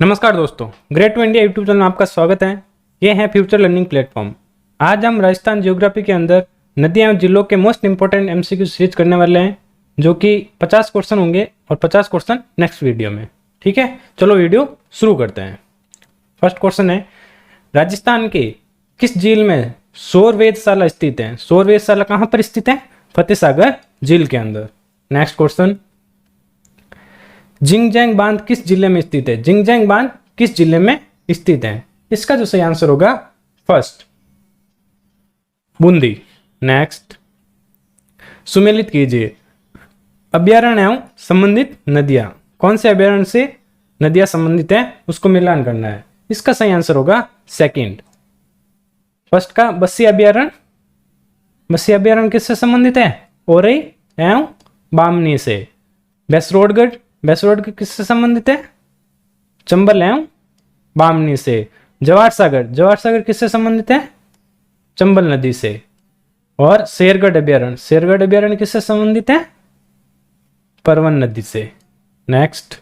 नमस्कार दोस्तों, great to India YouTube channel में आपका स्वागत है। ये है फ्यूचर लर्निंग प्लेटफॉर्म। आज हम राजस्थान ज्योग्राफी के अंदर नदियां और जिलों के मोस्ट इंपोर्टेंट एमसीक्यू सीरीज करने वाले हैं, जो कि 50 क्वेश्चन होंगे और 50 क्वेश्चन नेक्स्ट वीडियो में। ठीक है, चलो वीडियो शुरू करते हैं। फर्स्ट क्वेश्चन है, राजस्थान के किस झील में सौर वेधशाला स्थित है? सौर वेधशाला कहाँ पर स्थित है? फतेह सागर झील के अंदर। नेक्स्ट क्वेश्चन, जिंगजैंग बांध किस जिले में स्थित है? जिंगजैंग बांध किस जिले में स्थित है? इसका जो सही आंसर होगा फर्स्ट, बूंदी। नेक्स्ट, सुमेलित कीजिए अभ्यारण्य एवं संबंधित नदियां। कौन से अभ्यारण्य से नदियां संबंधित है उसको मिलान करना है। इसका सही आंसर होगा सेकंड। फर्स्ट का बस्सी अभ्यारण्य। बस्सी अभ्यारण्य किससे संबंधित है? औरई एवं बामनी से। बैसरोडगढ़, बैसरोडगढ़ किससे संबंधित है? चंबल एवं बामनी से। जवाहर सागर, जवाहर सागर किससे संबंधित है? चंबल नदी से। और शेरगढ़ अभ्यारण्य, शेरगढ़ अभ्यारण्य किससे संबंधित है? परवन नदी से। नेक्स्ट,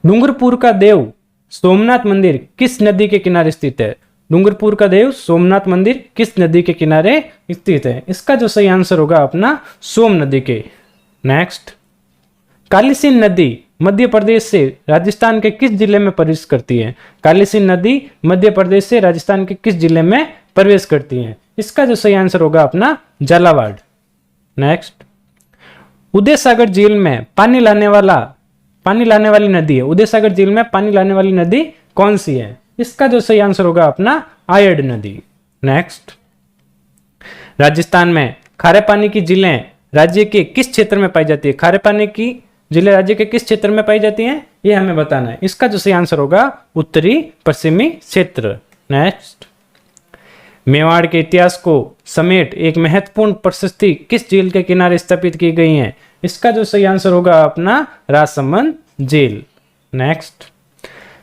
डूंगरपुर का देव सोमनाथ मंदिर किस नदी के किनारे स्थित है? डूंगरपुर का देव सोमनाथ मंदिर किस नदी के किनारे स्थित है? इसका जो सही आंसर होगा अपना सोम नदी के। नेक्स्ट, कालीसिंध नदी मध्य प्रदेश से राजस्थान के किस जिले में प्रवेश करती है? कालीसिंध नदी मध्य प्रदेश से राजस्थान के किस जिले में प्रवेश करती है? इसका जो सही आंसर होगा अपना झालावाड़। नेक्स्ट, उदय सागर झील में पानी लाने वाली नदी है। उदय सागर झील में पानी लाने वाली नदी कौन सी है? इसका जो सही आंसर होगा अपना आयड नदी। नेक्स्ट, राजस्थान में खारे पानी की झीलें राज्य के किस क्षेत्र में पाई जाती है? खारे पानी की जिले राज्य के किस क्षेत्र में पाई जाती हैं, ये हमें बताना है। इसका जो सही आंसर होगा उत्तरी पश्चिमी क्षेत्र। नेक्स्ट, मेवाड़ के इतिहास को समेट एक महत्वपूर्ण प्रशस्ति किस झील के किनारे स्थापित की गई है? इसका जो सही आंसर होगा अपना राजसमंद झील। नेक्स्ट,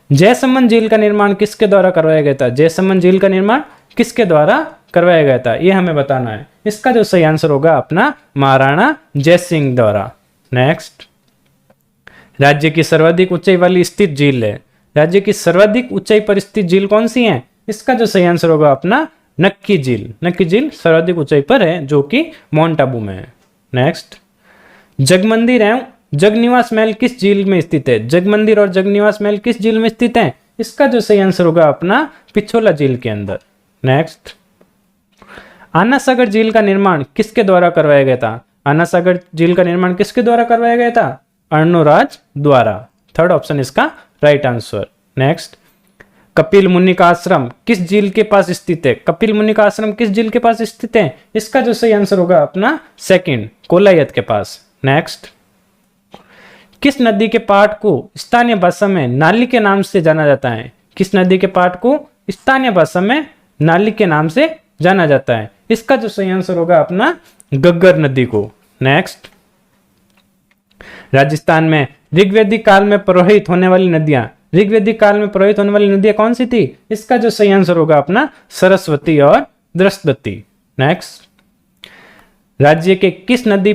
जयसमंद झील का निर्माण किसके द्वारा करवाया गया था? जयसमंद झील का निर्माण किसके द्वारा करवाया गया था, ये हमें बताना है। इसका जो सही आंसर होगा अपना महाराणा जयसिंह द्वारा। नेक्स्ट, राज्य की सर्वाधिक ऊंचाई वाली स्थित झील है। राज्य की सर्वाधिक ऊंचाई पर स्थित झील कौन सी है? इसका जो सही आंसर होगा अपना नक्की झील। नक्की झील सर्वाधिक ऊंचाई पर है, जो कि माउंट आबू में है। नेक्स्ट, जगमंदिर एवं जगनिवास महल किस झील में स्थित है? जगमंदिर और जगनिवास महल किस झील में स्थित है? इसका जो सही आंसर होगा अपना पिछोला झील के अंदर। नेक्स्ट, आना सागर झील का निर्माण किसके द्वारा करवाया गया था? आना सागर झील का निर्माण किसके द्वारा करवाया गया था? अर्णोराज द्वारा। थर्ड ऑप्शन इसका राइट आंसर। नेक्स्ट, कपिल मुनि का आश्रम किस झील के पास स्थित है? कपिल मुनि का आश्रम किस झील के पास स्थित है? इसका जो सही आंसर होगा अपना सेकंड, कोलायत के पास। नेक्स्ट, किस नदी के पाठ को स्थानीय भाषा में नाली के नाम से जाना जाता है? किस नदी के पाठ को स्थानीय भाषा में नाली के नाम से जाना जाता है? इसका जो सही आंसर होगा अपना गग्गर नदी को। नेक्स्ट, राजस्थान में ऋग्वैदिक काल में प्रवाहित होने वाली नदियां, ऋग्वैदिक काल में प्रवाहित होने वाली नदियां कौन सी थी? इसका जो सही आंसर होगा अपना सरस्वती और दृष्टवती। नेक्स्ट, राज्य के किस नदी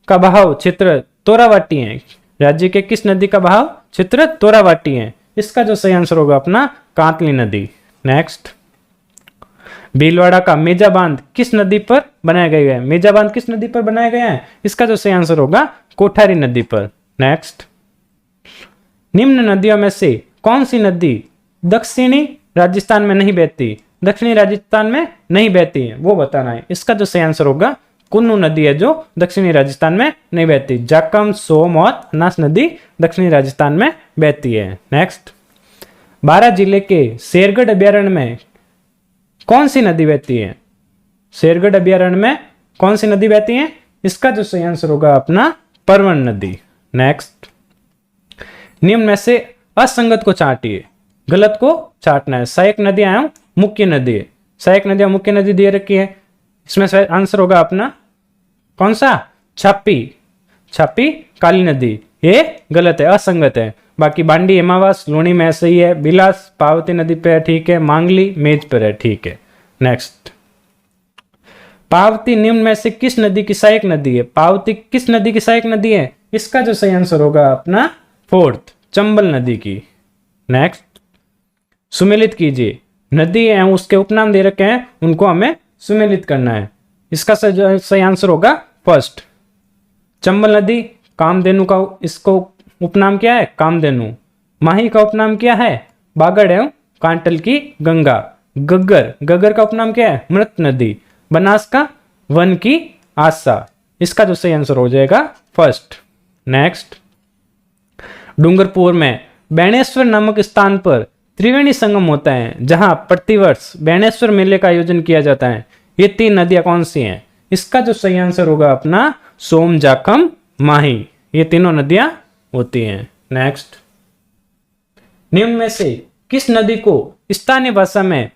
का बहाव क्षेत्र तोरावाटी है? राज्य के किस नदी का बहाव क्षेत्र तोरावाटी है? इसका जो सही आंसर होगा अपना कांतली नदी। नेक्स्ट, भीलवाड़ा का मेजा बांध किस नदी पर बनाया गया है? मेजा बांध किस नदी पर बनाया गया है? इसका जो सही आंसर होगा कोठारी नदी पर। नेक्स्ट, निम्न नदियों में से कौन सी नदी दक्षिणी राजस्थान में नहीं बहती? दक्षिणी राजस्थान में नहीं बहती है, वो बताना है। इसका जो सही आंसर होगा कुन्नू नदी है, जो दक्षिणी राजस्थान में नहीं बहती। जाकम, सोम और अनास नदी दक्षिणी राजस्थान में बहती है। नेक्स्ट, बारां जिले के शेरगढ़ अभ्यारण्य में कौन सी नदी बहती है? शेरगढ़ अभ्यारण्य में कौन सी नदी बहती है? इसका जो सही आंसर होगा अपना परवन नदी। नेक्स्ट, निम्न में से असंगत को चाटिए, गलत को चाटना है। सहायक नदियां एवं मुख्य नदी, सहायक नदियां मुख्य नदी दे रखी है। इसमें आंसर होगा अपना कौन सा? छापी, छापी काली नदी, ये गलत है, असंगत है। बाकी बांडी, हेमावास, लूणी में ऐसे ही है। बिलास पार्वती नदी पे है, ठीक है। मांगली मेज पर है, ठीक है। नेक्स्ट, पार्वती निम्न में से किस नदी की सहायक नदी है? पार्वती किस नदी की सहायक नदी है? इसका जो सही आंसर होगा अपना फोर्थ, चंबल नदी की। नेक्स्ट, सुमेलित कीजिए। नदी है उसके उपनाम दे रखे हैं, उनको हमें सुमेलित करना है। इसका सही आंसर होगा फर्स्ट, चंबल नदी। कामधेनु का इसको उपनाम क्या है? कामधेनु। माही का उपनाम क्या है? बागड़ एवं कांटल की गंगा। गग्गर, गग्गर का उपनाम क्या है? मृत नदी। बनास का वन की आशा। इसका जो सही आंसर हो जाएगा फर्स्ट। नेक्स्ट, डूंगरपुर में बेणेश्वर नामक स्थान पर त्रिवेणी संगम होता है, जहां प्रतिवर्ष बेणेश्वर मेले का आयोजन किया जाता है। ये 3 नदियां कौन सी हैं? इसका जो सही आंसर होगा अपना सोम, जाखम, माही। ये तीनों नदियां होती हैं। नेक्स्ट, निम्न में से किस नदी को स्थानीय भाषा में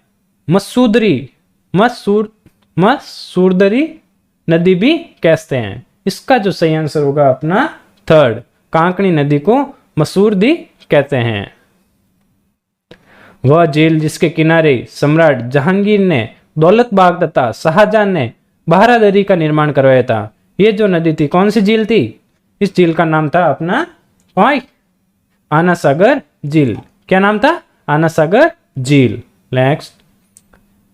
मसूरदरी नदी भी कहते हैं? इसका जो सही आंसर होगा अपना थर्ड, कांकणी नदी को मसूरदी कहते हैं। वह झील जिसके किनारे सम्राट जहांगीर ने दौलत बाग तथा शाहजहां ने बहारादरी का निर्माण करवाया था। ये जो नदी थी कौन सी झील थी? इस झील का नाम था अपना आना सागर झील। क्या नाम था? आना सागर झील। नेक्स्ट,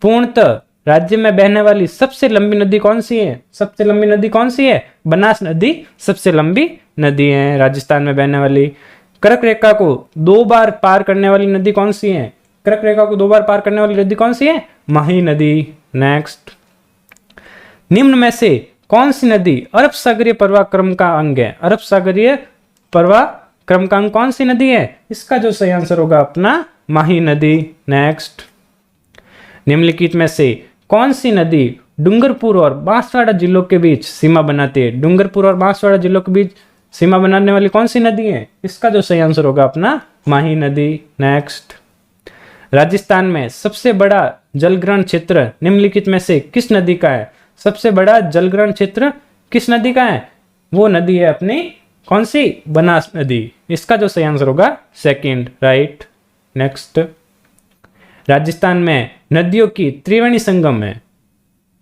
पूर्णतः राज्य में बहने वाली सबसे लंबी नदी कौन सी है? सबसे लंबी नदी कौन सी है? बनास नदी सबसे लंबी नदी है राजस्थान में बहने वाली। कर्क रेखा को 2 बार पार करने वाली नदी कौन सी है? कर्क रेखा को 2 बार पार करने वाली नदी कौन सी है? माही नदी। नेक्स्ट, निम्न में से कौन सी नदी अरब सागरीय प्रवाह क्रम का अंग है? अरब सागरीय प्रवाह क्रम का अंग कौन सी नदी है? इसका जो सही आंसर होगा अपना माही नदी। नेक्स्ट, निम्नलिखित में से कौन सी नदी डूंगरपुर और बांसवाड़ा जिलों के बीच सीमा बनाती है? डूंगरपुर और बांसवाड़ा जिलों के बीच सीमा बनाने वाली कौन सी नदी है? इसका जो सही आंसर होगा अपना माही नदी। नेक्स्ट, राजस्थान में सबसे बड़ा जलग्रहण क्षेत्र निम्नलिखित में से किस नदी का है? सबसे बड़ा जलग्रहण क्षेत्र किस नदी का है? वो नदी है अपनी कौन सी? बनास नदी। इसका जो सही आंसर होगा सेकंड, राइट। नेक्स्ट, राजस्थान में नदियों की त्रिवेणी संगम है,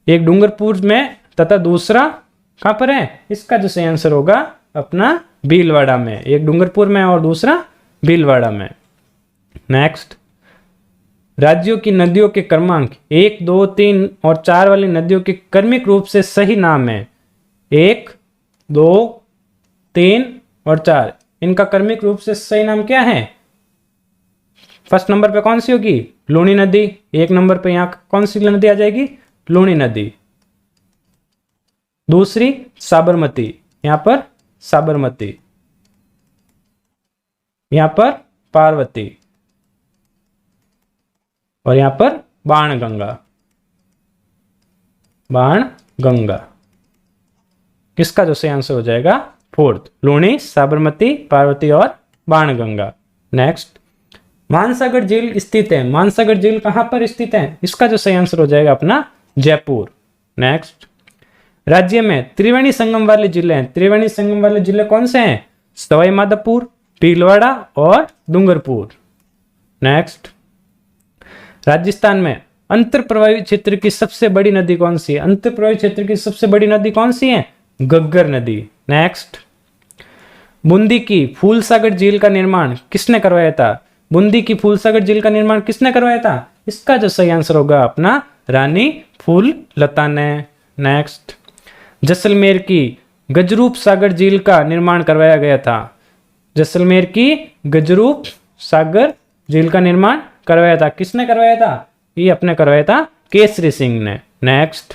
एक डूंगरपुर में तथा दूसरा कहां पर है? इसका जो सही आंसर होगा अपना भीलवाड़ा में। एक डूंगरपुर में और दूसरा भीलवाड़ा में। नेक्स्ट, राज्यों की नदियों के क्रमांक 1, 2, 3 और 4 वाली नदियों के क्रमिक रूप से सही नाम है। 1, 2, 3 और 4, इनका क्रमिक रूप से सही नाम क्या है? फर्स्ट नंबर पे कौन सी होगी? लूणी नदी। 1 नंबर पे यहां कौन सी नदी आ जाएगी? लूणी नदी। दूसरी साबरमती, यहां पर साबरमती, यहां पर पार्वती और यहां पर बाणगंगा। बाणगंगा, किसका जो सही आंसर हो जाएगा फोर्थ, लूणी, साबरमती, पार्वती और बाणगंगा। नेक्स्ट, मानसागर झील स्थित है। मानसागर झील कहां पर स्थित है? इसका जो सही आंसर हो जाएगा अपना जयपुर। नेक्स्ट, राज्य में त्रिवेणी संगम वाले जिले हैं। त्रिवेणी संगम वाले जिले कौन से हैं? सवाई माधोपुर, भीलवाड़ा और डूंगरपुर। नेक्स्ट, राजस्थान में अंतर प्रवाही क्षेत्र की सबसे बड़ी नदी कौन सी है? अंतर प्रवाही क्षेत्र की सबसे बड़ी नदी कौन सी है? गग्गर नदी। नेक्स्ट, बूंदी की फूलसागर झील का निर्माण किसने करवाया था? बूंदी की फूलसागर झील का निर्माण किसने करवाया था? इसका जो सही आंसर होगा अपना रानी फूललता ने। नेक्स्ट, जैसलमेर की गजरूप सागर झील का निर्माण करवाया गया था। जैसलमेर की गजरूप सागर झील का निर्माण करवाया था, किसने करवाया था? ये अपने करवाया था केसरी सिंह ने। नेक्स्ट,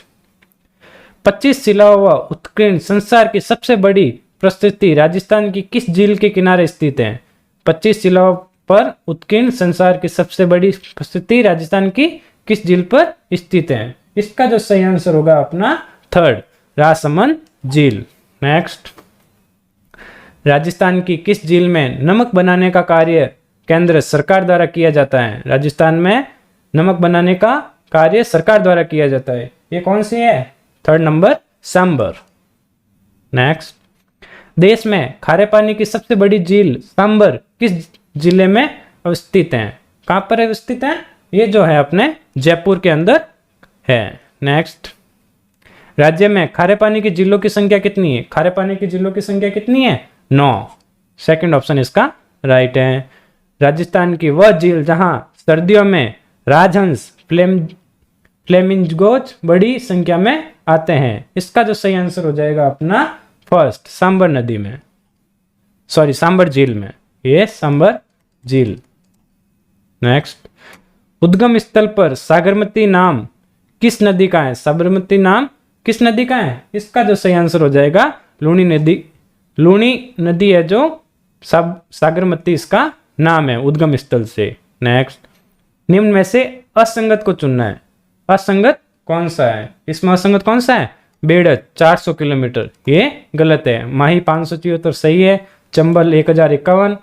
25 शिलाओं व उत्कीर्ण संसार की सबसे बड़ी प्रस्तुति राजस्थान की किस झील के किनारे स्थित है? 25 शिलाओं पर उत्कीर्ण संसार की सबसे बड़ी प्रस्तुति राजस्थान की किस झील पर स्थित है? इसका जो सही आंसर होगा अपना थर्ड, राजसमंद झील। नेक्स्ट, राजस्थान की किस झील में नमक बनाने का कार्य केंद्र सरकार द्वारा किया जाता है? राजस्थान में नमक बनाने का कार्य सरकार द्वारा किया जाता है, ये कौन सी है? Third number, sambar. नेक्स्ट, देश में खारे पानी की सबसे बड़ी झील सांबर किस जिले में अवस्थित है? कहां पर अवस्थित है? ये जो है अपने जयपुर के अंदर है। नेक्स्ट, राज्य में खारे पानी की झीलों की संख्या कितनी है? खारे पानी की झीलों की संख्या कितनी है? 9। सेकंड ऑप्शन इसका राइट है। राजस्थान की वह झील जहां सर्दियों में राजहंस फ्लेमिंगोज बड़ी संख्या में आते हैं, इसका जो सही आंसर हो जाएगा अपना फर्स्ट, सांबर नदी में, सॉरी सांबर झील में, ये सांबर झील। नेक्स्ट, उद्गम स्थल पर साबरमती नाम किस नदी का है? साबरमती नाम किस नदी का है? इसका जो सही आंसर हो जाएगा लूणी नदी। लूणी नदी है जो साबरमती इसका नाम है उद्गम स्थल से। नेक्स्ट, निम्न में से असंगत को चुनना है। असंगत कौन सा है? इसमें असंगत कौन सा है? बेड़त 400 किलोमीटर, ये गलत है। माही 574 सही है, चंबल 1051,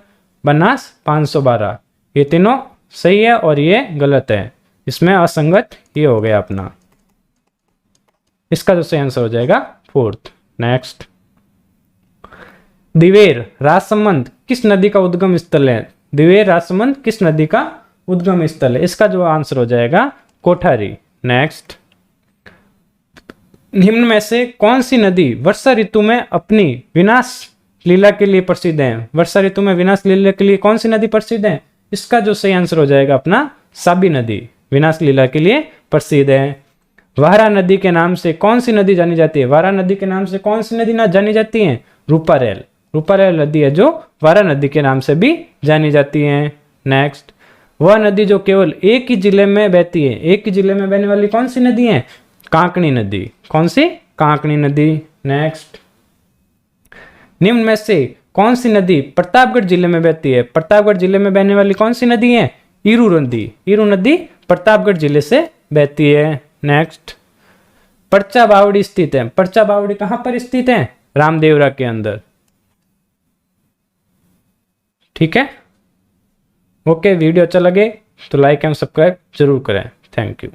बनास 512, ये तीनों सही है और ये गलत है। इसमें असंगत ये हो गया अपना, इसका जो सही आंसर हो जाएगा फोर्थ। नेक्स्ट, दिवेर राजसमंद किस नदी का उद्गम स्थल है? दिवेर राजसमंद किस नदी का उद्गम स्थल है? इसका जो आंसर हो जाएगा कोठारी। नेक्स्ट, निम्न में से कौन सी नदी वर्षा ऋतु में अपनी विनाश लीला के लिए प्रसिद्ध है? वर्षा ऋतु में विनाश लीला के लिए कौन सी नदी प्रसिद्ध है? इसका जो सही आंसर हो जाएगा अपना साबी नदी, विनाश लीला के लिए प्रसिद्ध है। वारा नदी के नाम से कौन सी नदी जानी जाती है? वारा नदी के नाम से कौन सी नदी ना जानी जाती है? रूपारेल। रूपारेल नदी है जो वारा नदी के नाम से भी जानी जाती है। नेक्स्ट, वह नदी जो केवल एक ही जिले में बहती है, एक ही जिले में बहने वाली कौन सी नदी है? कांकणी नदी। कौन सी? कांकणी नदी। नेक्स्ट, निम्न में से कौन सी नदी प्रतापगढ़ जिले में बहती है? प्रतापगढ़ जिले में बहने वाली कौन सी नदी है? ईरू नदी। ईरू नदी प्रतापगढ़ जिले से बहती है। नेक्स्ट, पर्चा बावड़ी स्थित है। पर्चा बावड़ी कहां पर स्थित है? रामदेवरा के अंदर। ठीक है, ओके। वीडियो अच्छा लगे तो लाइक एंड सब्सक्राइब जरूर करें। Thank you.